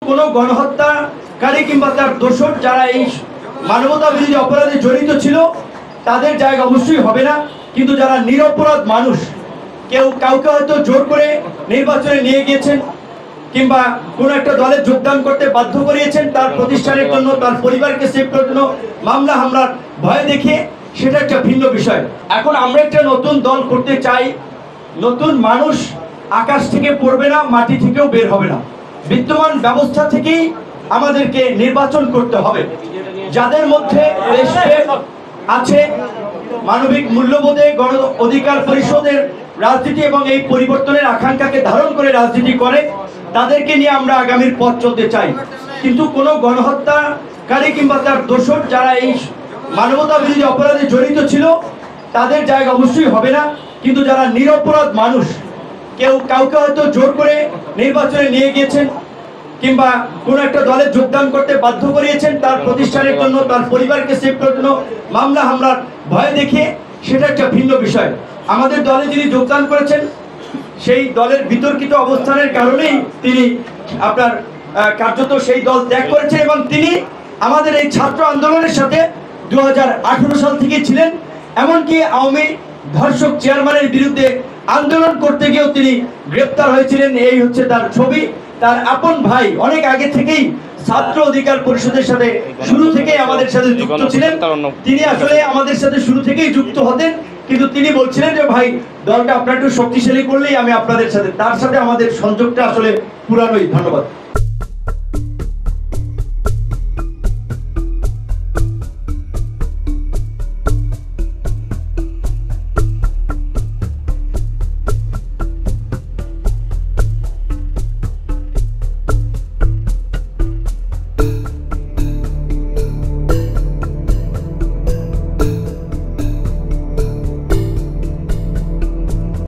কোনো গণহত্যাকারী কিংবা তার দোষর যারা এই মানবতা বিরোধী অপরাধে জড়িত ছিল তাদের জায়গা অবশ্যই হবে না, কিন্তু যারা নিরপরাধ মানুষ, কেউ কাউকে হয়তো জোর করে নির্বাচনে নিয়ে গিয়েছেন কিংবা কোনো একটা দলে যোগদান করতে বাধ্য করিয়েছেন তার প্রতিষ্ঠানের জন্য, তার পরিবারকে সেভ করার জন্য মামলা হামলার ভয় দেখিয়ে, সেটা একটা ভিন্ন বিষয়। এখন আমরা একটা নতুন দল করতে চাই। নতুন মানুষ আকাশ থেকে পড়বে না, মাটি থেকেও বের হবে না, বিদ্যমান ব্যবস্থা থেকেই আমাদেরকে নির্বাচন করতে হবে। যাদের মধ্যে দেশপ্রেম আছে, মানবিক মূল্যবোধে, গণ অধিকার পরিষদের রাজনীতি এবং এই পরিবর্তনের আকাঙ্ক্ষাকে ধারণ করে রাজনীতি করে, তাদেরকে নিয়ে আমরা আগামীর পথ চলতে চাই। কিন্তু কোনো গণহত্যাকারী কিংবা তার দোষর যারা এই মানবতা বিরোধী অপরাধে জড়িত ছিল তাদের জায়গা অবশ্যই হবে না, কিন্তু যারা নিরপরাধ মানুষ, কেউ কাউকে হয়তো জোর করে নির্বাচনে নিয়ে গিয়েছেন কিংবা কোনো একটা দলে যোগদান করতে বাধ্য করিয়েছেন তার প্রতিষ্ঠানের জন্য, তার পরিবারকে সেভ করার জন্য মামলা হামলার ভয় দেখিয়ে, সেটা একটা ভিন্ন বিষয়। আমাদের দলে যিনি যোগদান করেছেন সেই দলের বিতর্কিত অবস্থানের কারণেই তিনি আপনার কার্যত সেই দল ত্যাগ করেছেন এবং তিনি আমাদের এই ছাত্র আন্দোলনের সাথে 2018 সাল থেকে ছিলেন। এমনকি আওয়ামী ধর্ষক চেয়ারম্যানের বিরুদ্ধে আন্দোলন করতে গিয়েও তিনি গ্রেপ্তার হয়েছিলেন। এই হচ্ছে তার ছবি। তার আপন ভাই অনেক আগে থেকেই ছাত্র অধিকার পরিষদের সাথে শুরু থেকেই আমাদের সাথে যুক্ত ছিলেন। তিনি আসলে আমাদের সাথে শুরু থেকেই যুক্ত হতেন, কিন্তু তিনি বলছিলেন যে ভাই দলটা আপনার একটু শক্তিশালী করলেই আমি আপনাদের সাথে, তার সাথে আমাদের সংযোগটা আসলে পুরানোই। ধন্যবাদ।